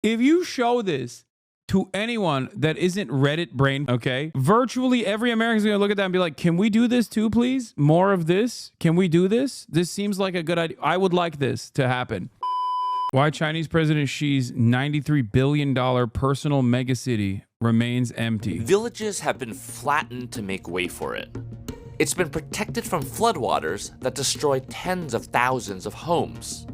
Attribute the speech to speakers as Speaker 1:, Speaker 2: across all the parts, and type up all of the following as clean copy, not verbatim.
Speaker 1: If you show this to anyone that isn't Reddit brain, okay, virtually every American's gonna look at that and be like, can we do this too, please? More of this? Can we do this? This seems like a good idea. I would like this to happen. Why Chinese President Xi's $93 billion personal megacity remains empty.
Speaker 2: Villages have been flattened to make way for it. It's been protected from floodwaters that destroy tens of thousands of homes.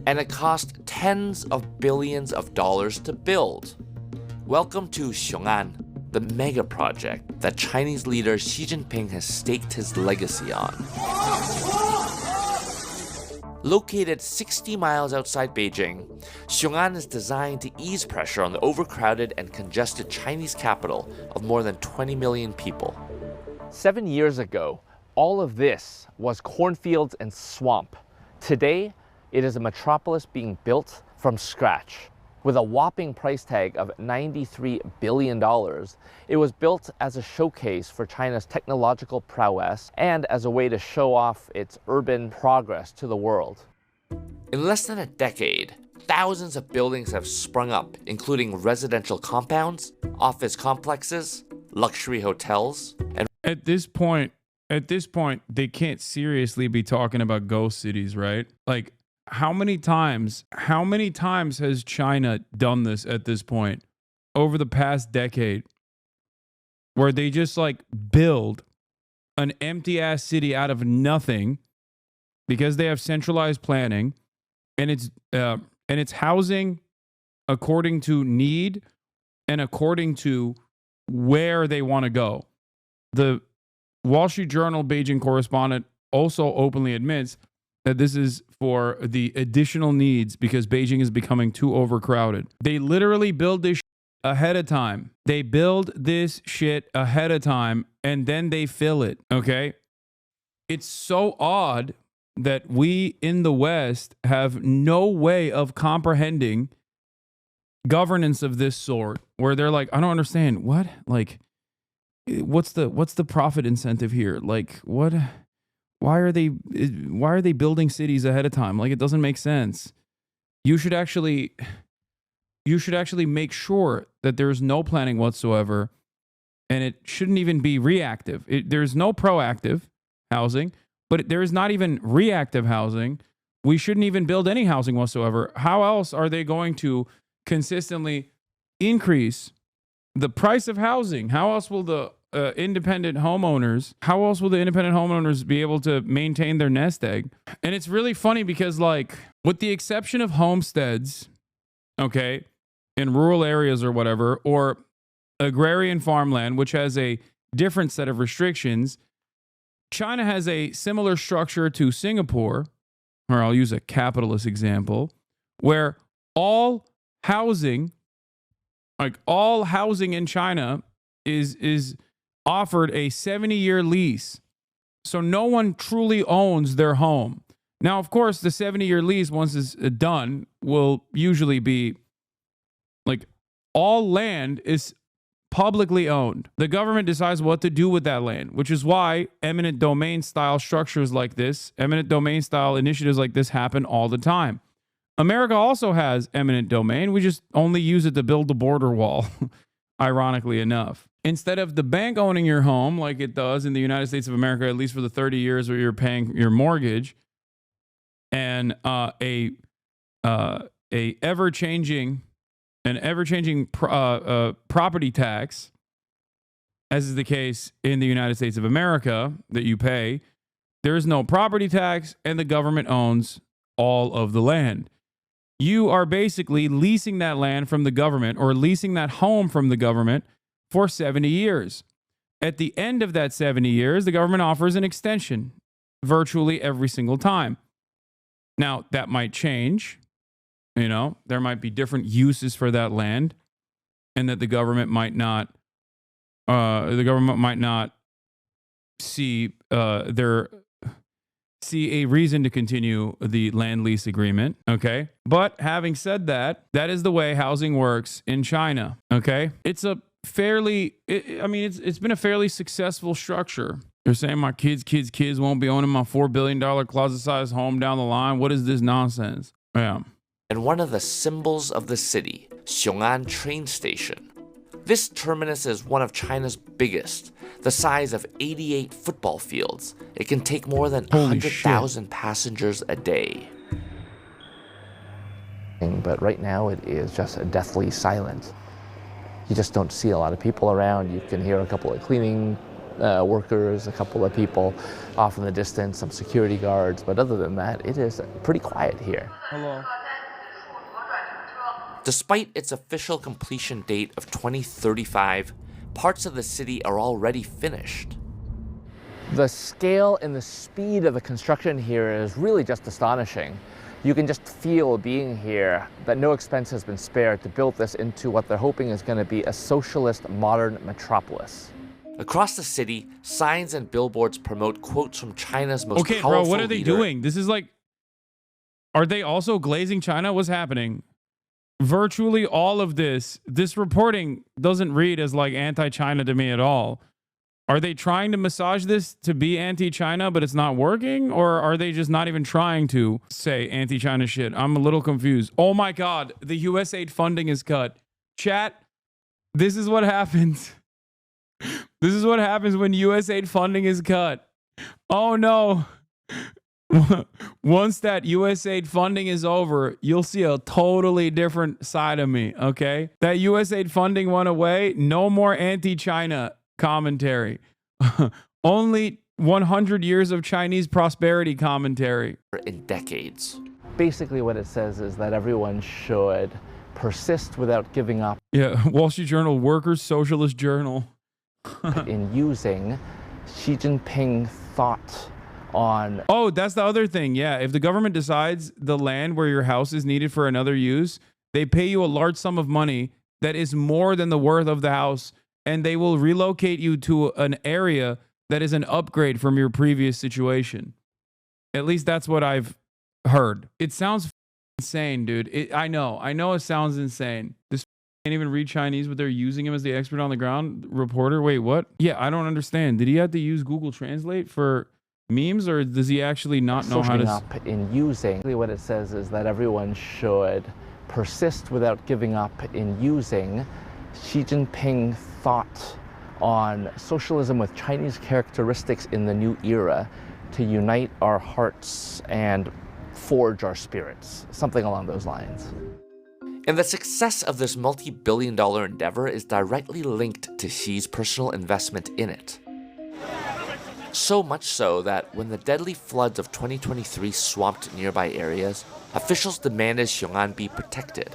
Speaker 2: And it cost tens of billions of dollars to build. Welcome to Xiongan, the mega project that Chinese leader Xi Jinping has staked his legacy on. Located 60 miles outside Beijing, Xiongan is designed to ease pressure on the overcrowded and congested Chinese capital of more than 20 million people. 7 years ago, all of this was cornfields and swamp. Today, it is a metropolis being built from scratch. With a whopping price tag of $93 billion, it was built as a showcase for China's technological prowess and as a way to show off its urban progress to the world. In less than a decade, thousands of buildings have sprung up, including residential compounds, office complexes, luxury hotels, and
Speaker 1: At this point, they can't seriously be talking about ghost cities, right? Like, how many times has China done this at this point over the past decade where they just like build an empty ass city out of nothing because they have centralized planning and it's housing according to need and according to where they want to go. The Wall Street Journal Beijing correspondent also openly admits that this is for the additional needs because Beijing is becoming too overcrowded. They literally build this ahead of time. They build this shit ahead of time and then they fill it, okay? It's so odd that we in the West have no way of comprehending governance of this sort where they're like, I don't understand. What? Like, what's the profit incentive here? Like, what? Why are they building cities ahead of time? Like, it doesn't make sense. You should actually make sure that there's no planning whatsoever, and it shouldn't even be reactive. There's no proactive housing, but there is not even reactive housing. We shouldn't even build any housing whatsoever. How else are they going to consistently increase the price of housing? How else will the independent homeowners be able to maintain their nest egg? And it's really funny because, like, with the exception of homesteads, okay, in rural areas or whatever, or agrarian farmland, which has a different set of restrictions, China has a similar structure to Singapore, or I'll use a capitalist example, where all housing in China is offered a 70-year lease. So no one truly owns their home. Now, of course, the 70-year lease, once it's done, will usually be like all land is publicly owned. The government decides what to do with that land, which is why eminent domain style structures like this, eminent domain style initiatives like this happen all the time. America also has eminent domain. We just only use it to build the border wall, ironically enough. Instead of the bank owning your home like it does in the United States of America, at least for the 30 years where you're paying your mortgage, and an ever-changing property tax, as is the case in the United States of America, that you pay, there is no property tax and the government owns all of the land. You are basically leasing that land from the government or leasing that home from the government for 70 years. At the end of that 70 years, the government offers an extension virtually every single time. Now, that might change. You know, there might be different uses for that land, and that the government might not see a reason to continue the land lease agreement, okay? But having said that, that is the way housing works in China, okay? It's a fairly, it's been a fairly successful structure. They're saying my kids won't be owning my $4 billion closet-sized home down the line. What is this nonsense? Yeah.
Speaker 2: and one of the symbols of the city, Xiongan train station. This terminus is one of China's biggest, the size of 88 football fields. It can take more than 100,000 passengers a day.
Speaker 3: But right now it is just deathly silent. You just don't see a lot of people around. You can hear a couple of cleaning workers, a couple of people off in the distance, some security guards, but other than that, it is pretty quiet here.
Speaker 1: Hello.
Speaker 2: Despite its official completion date of 2035, parts of the city are already finished.
Speaker 3: The scale and the speed of the construction here is really just astonishing. You can just feel being here that no expense has been spared to build this into what they're hoping is going to be a socialist modern metropolis.
Speaker 2: Across the city, signs and billboards promote quotes from China's most powerful
Speaker 1: bro, what are they
Speaker 2: leader.
Speaker 1: doing? This is like, are they also glazing China? What's happening? Virtually all of this reporting doesn't read as like anti-China to me at all. Are they trying to massage this to be anti-China, but it's not working? Or are they just not even trying to say anti-China shit? I'm a little confused. Oh my God, the US aid funding is cut. Chat, this is what happens. This is what happens when US aid funding is cut. Oh no. Once that US aid funding is over, you'll see a totally different side of me, okay? That US aid funding went away. No more anti-China commentary. Only 100 years of Chinese prosperity commentary.
Speaker 2: In decades.
Speaker 3: Basically what it says is that everyone should persist without giving up.
Speaker 1: Yeah, Wall Street Journal, Workers' Socialist Journal.
Speaker 3: In using Xi Jinping thought on...
Speaker 1: Oh, that's the other thing. Yeah, if the government decides the land where your house is needed for another use, they pay you a large sum of money that is more than the worth of the house, and they will relocate you to an area that is an upgrade from your previous situation. At least that's what I've heard. It sounds insane, dude. I know it sounds insane. This can't even read Chinese, but they're using him as the expert on the ground reporter. Wait, what? Yeah, I don't understand. Did he have to use Google Translate for memes, or does he actually not know how to...
Speaker 3: up in using. What it says is that everyone should persist without giving up in using Xi Jinping thought on socialism with Chinese characteristics in the new era to unite our hearts and forge our spirits, something along those lines.
Speaker 2: And the success of this multi-billion-dollar endeavor is directly linked to Xi's personal investment in it. So much so that when the deadly floods of 2023 swamped nearby areas, officials demanded Xiongan be protected.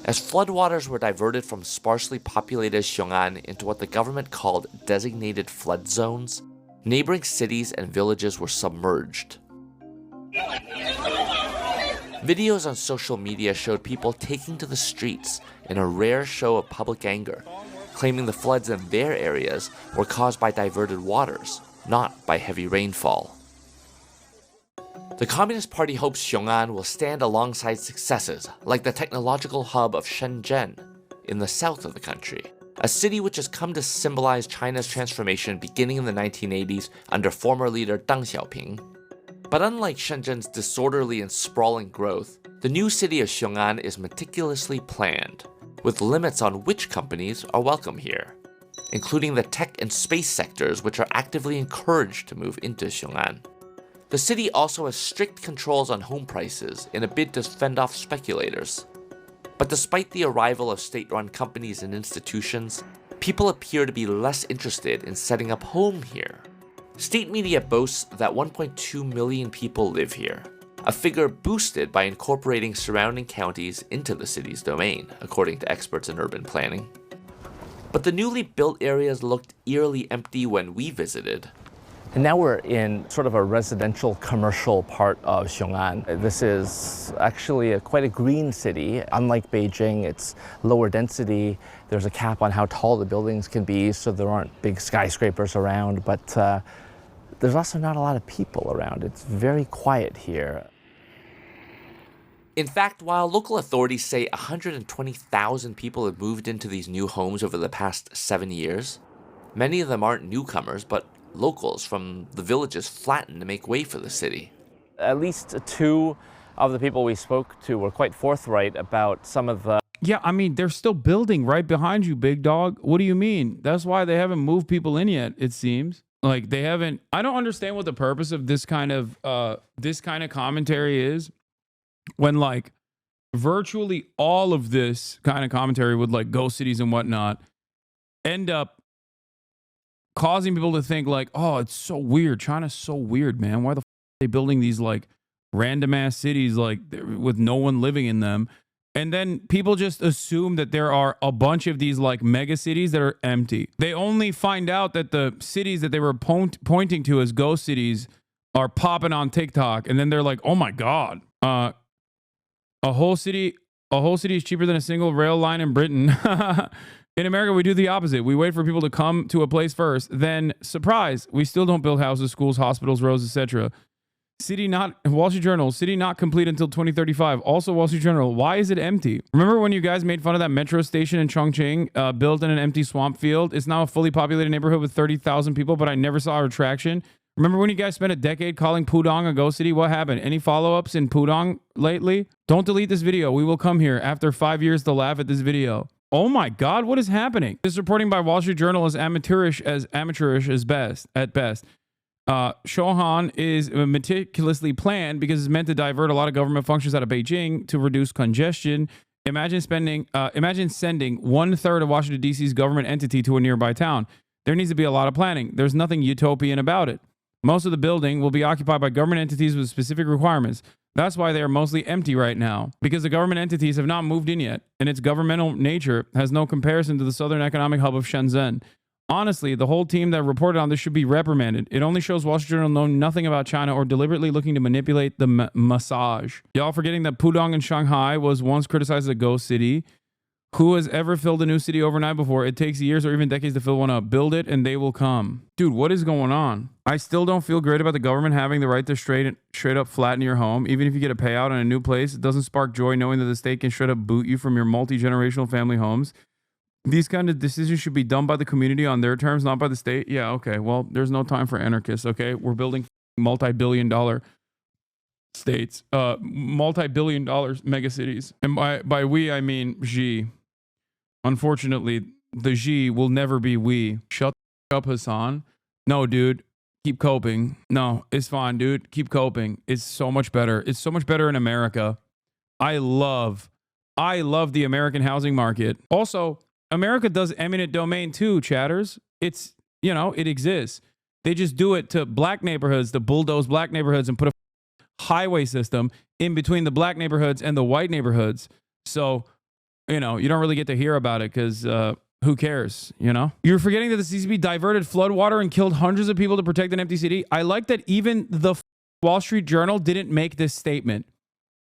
Speaker 2: As floodwaters were diverted from sparsely populated Xiongan into what the government called designated flood zones, neighboring cities and villages were submerged. Videos on social media showed people taking to the streets in a rare show of public anger, claiming the floods in their areas were caused by diverted waters, not by heavy rainfall. The Communist Party hopes Xiongan will stand alongside successes like the technological hub of Shenzhen in the south of the country, a city which has come to symbolize China's transformation beginning in the 1980s under former leader Deng Xiaoping. But unlike Shenzhen's disorderly and sprawling growth, the new city of Xiongan is meticulously planned, with limits on which companies are welcome here, including the tech and space sectors which are actively encouraged to move into Xiongan. The city also has strict controls on home prices in a bid to fend off speculators. But despite the arrival of state-run companies and institutions, people appear to be less interested in setting up home here. State media boasts that 1.2 million people live here, a figure boosted by incorporating surrounding counties into the city's domain, according to experts in urban planning. But the newly built areas looked eerily empty when we visited.
Speaker 3: And now we're in sort of a residential commercial part of Xiongan. This is actually quite a green city. Unlike Beijing, it's lower density. There's a cap on how tall the buildings can be, so there aren't big skyscrapers around, but there's also not a lot of people around. It's very quiet here.
Speaker 2: In fact, while local authorities say 120,000 people have moved into these new homes over the past 7 years, many of them aren't newcomers, but locals from the villages flattened to make way for the city.
Speaker 3: At least two of the people we spoke to were quite forthright about some of the
Speaker 1: Yeah, I mean, they're still building right behind you, big dog. What do you mean? That's why they haven't moved people in yet, it seems. Like they haven't. I don't understand what the purpose of this kind of commentary is when like virtually all of this kind of commentary with like ghost cities and whatnot end up causing people to think like, oh, it's so weird. China's so weird, man. Why the f are they building these like random ass cities like with no one living in them? And then people just assume that there are a bunch of these like mega cities that are empty. They only find out that the cities that they were pointing to as ghost cities are popping on TikTok. And then they're like, oh my God, a whole city is cheaper than a single rail line in Britain. In America, we do the opposite. We wait for people to come to a place first. Then, surprise, we still don't build houses, schools, hospitals, roads, etc. Wall Street Journal, city not complete until 2035. Also, Wall Street Journal, why is it empty? Remember when you guys made fun of that metro station in Chongqing, built in an empty swamp field? It's now a fully populated neighborhood with 30,000 people, but I never saw a retraction. Remember when you guys spent a decade calling Pudong a ghost city? What happened? Any follow-ups in Pudong lately? Don't delete this video. We will come here after 5 years to laugh at this video. Oh my God, what is happening? This reporting by Wall Street Journal is amateurish at best. Xiongan is meticulously planned because it's meant to divert a lot of government functions out of Beijing to reduce congestion. Imagine sending 1/3 of Washington, D.C.'s government entity to a nearby town. There needs to be a lot of planning. There's nothing utopian about it. Most of the building will be occupied by government entities with specific requirements. That's why they are mostly empty right now, because the government entities have not moved in yet, and its governmental nature has no comparison to the southern economic hub of Shenzhen. Honestly, the whole team that reported on this should be reprimanded. It only shows Wall Street Journal know nothing about China or deliberately looking to manipulate the massage. Y'all forgetting that Pudong in Shanghai was once criticized as a ghost city. Who has ever filled a new city overnight before? It takes years or even decades to fill one up. Build it and they will come. Dude, what is going on? I still don't feel great about the government having the right to straight up flatten your home. Even if you get a payout on a new place, it doesn't spark joy knowing that the state can straight up boot you from your multi-generational family homes. These kind of decisions should be done by the community on their terms, not by the state. Yeah, okay. Well, there's no time for anarchists, okay? We're building multi-billion-dollar states, multi-billion-dollar megacities. And by we, I mean Xi. Unfortunately, the Xi will never be we. Shut up, Hassan. No, dude. Keep coping. No, it's fine, dude. Keep coping. It's so much better. It's so much better in America. I love the American housing market. Also, America does eminent domain too, chatters. It's, it exists. They just do it to black neighborhoods, to bulldoze black neighborhoods and put a highway system in between the black neighborhoods and the white neighborhoods. So, you don't really get to hear about it because who cares, You're forgetting that the CCP diverted flood water and killed hundreds of people to protect an empty city. I like that even the Wall Street Journal didn't make this statement.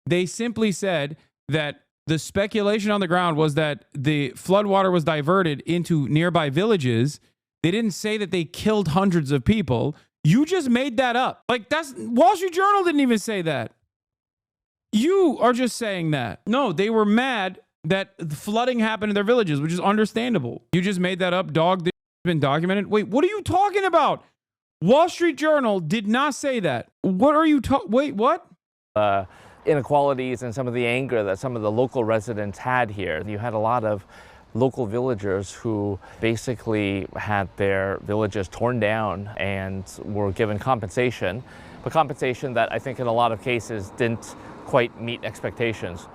Speaker 1: They simply said that the speculation on the ground was that the flood water was diverted into nearby villages. They didn't say that they killed hundreds of people. You just made that up. Like, Wall Street Journal didn't even say that. You are just saying that. No, they were mad that the flooding happened in their villages, which is understandable. You just made that up, dog. This has been documented. Wait, what are you talking about? Wall Street Journal did not say that. What are you talking? Wait, what?
Speaker 3: Inequalities and some of the anger that some of the local residents had here. You had a lot of local villagers who basically had their villages torn down and were given compensation, but compensation that I think in a lot of cases didn't quite meet expectations.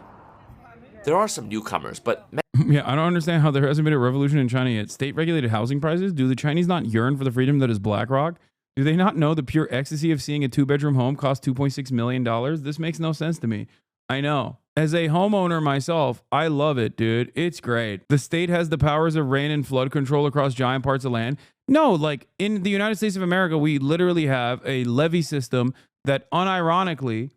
Speaker 2: There are some newcomers, but
Speaker 1: yeah, I don't understand how there hasn't been a revolution in China yet. State-regulated housing prices? Do the Chinese not yearn for the freedom that is BlackRock? Do they not know the pure ecstasy of seeing a 2-bedroom home cost $2.6 million? This makes no sense to me. I know. As a homeowner myself, I love it, dude. It's great. The state has the powers of rain and flood control across giant parts of land. No, like in the United States of America, we literally have a levee system that unironically,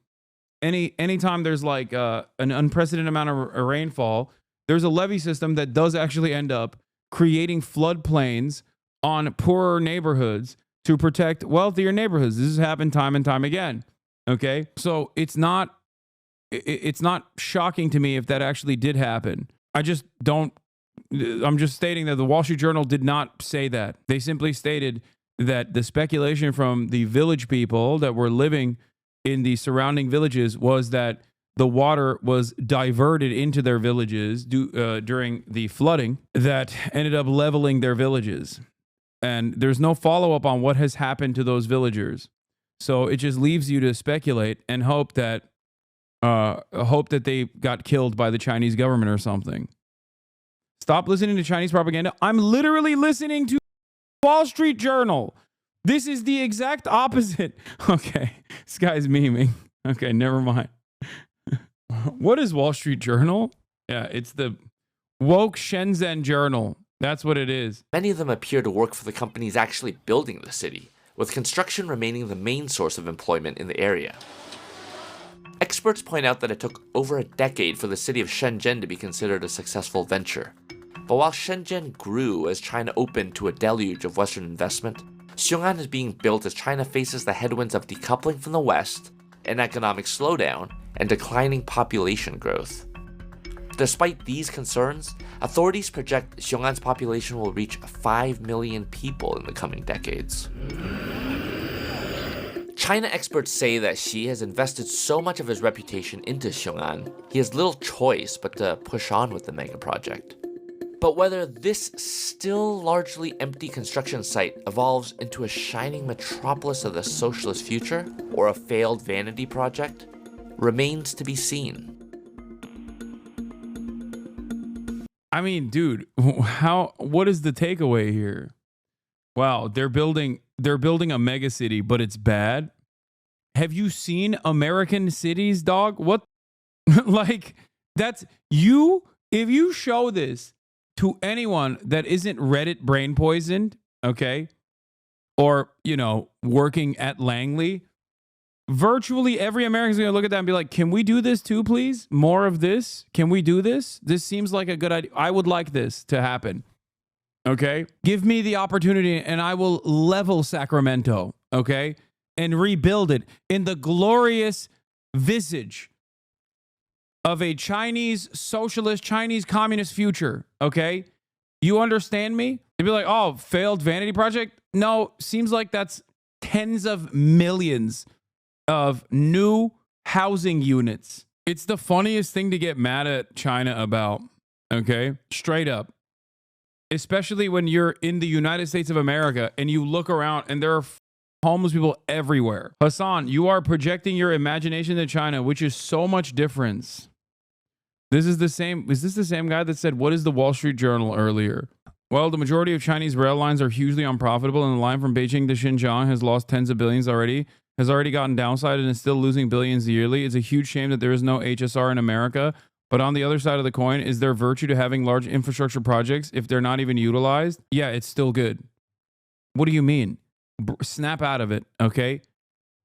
Speaker 1: anytime there's like an unprecedented amount of rainfall, there's a levee system that does actually end up creating floodplains on poorer neighborhoods to protect wealthier neighborhoods. This has happened time and time again. Okay, so it's not shocking to me if that actually did happen. I'm just stating that the Wall Street Journal did not say that. They simply stated that the speculation from the village people that were living in the surrounding villages was that the water was diverted into their villages during the flooding that ended up leveling their villages. And there's no follow-up on what has happened to those villagers. So it just leaves you to speculate and hope that they got killed by the Chinese government or something. Stop listening to Chinese propaganda. I'm literally listening to Wall Street Journal. This is the exact opposite. Okay, this guy's memeing. Okay, never mind. What is Wall Street Journal? Yeah, it's the woke Shenzhen Journal. That's what it is.
Speaker 2: Many of them appear to work for the companies actually building the city, with construction remaining the main source of employment in the area. Experts point out that it took over a decade for the city of Shenzhen to be considered a successful venture. But while Shenzhen grew as China opened to a deluge of Western investment, Xiongan is being built as China faces the headwinds of decoupling from the West, an economic slowdown, and declining population growth. Despite these concerns, authorities project Xiongan's population will reach 5 million people in the coming decades. China experts say that Xi has invested so much of his reputation into Xiongan, he has little choice but to push on with the mega project. But whether this still largely empty construction site evolves into a shining metropolis of the socialist future or a failed vanity project remains to be seen.
Speaker 1: I mean, dude, what is the takeaway here? Wow, they're building a mega city, but it's bad. Have you seen American cities, dog? What? Like, that's you. If you show this to anyone that isn't Reddit brain poisoned, okay, or, working at Langley, virtually every American's going to look at that and be like, can we do this too, please? More of this? Can we do this? This seems like a good idea. I would like this to happen. Okay? Give me the opportunity and I will level Sacramento, okay? And rebuild it in the glorious visage of a Chinese socialist, Chinese communist future, okay? You understand me? You'd be like, oh, failed vanity project? No, seems like that's tens of millions of new housing units. It's the funniest thing to get mad at China about, okay? Straight up. Especially when you're in the United States of America and you look around and there are homeless people everywhere. Hasan, you are projecting your imagination to China, which is so much difference. Is this the same guy that said, what is the Wall Street Journal earlier? Well, the majority of Chinese rail lines are hugely unprofitable, and the line from Beijing to Xinjiang has lost tens of billions already, has already gotten downside and is still losing billions yearly. It's a huge shame that there is no HSR in America. But on the other side of the coin, is there virtue to having large infrastructure projects if they're not even utilized? Yeah, it's still good. What do you mean? Snap out of it, okay?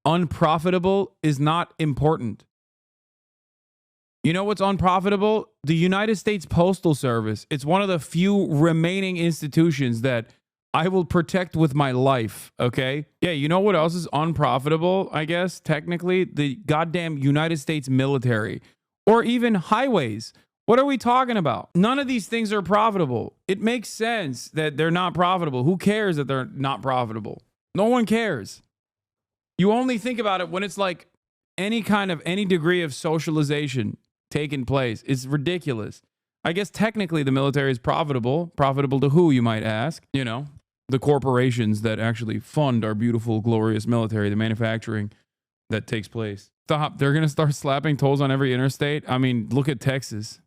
Speaker 1: Unprofitable is not important. You know what's unprofitable? The United States Postal Service. It's one of the few remaining institutions that I will protect with my life, okay? Yeah, you know what else is unprofitable, I guess, technically? The goddamn United States military. Or even highways. What are we talking about? None of these things are profitable. It makes sense that they're not profitable. Who cares that they're not profitable? No one cares. You only think about it when it's like any degree of socialization taking place. It's ridiculous. I guess technically the military is profitable. Profitable to who, you might ask? You know, the corporations that actually fund our beautiful, glorious military, the manufacturing that takes place. Stop. They're going to start slapping tolls on every interstate. I mean, look at Texas.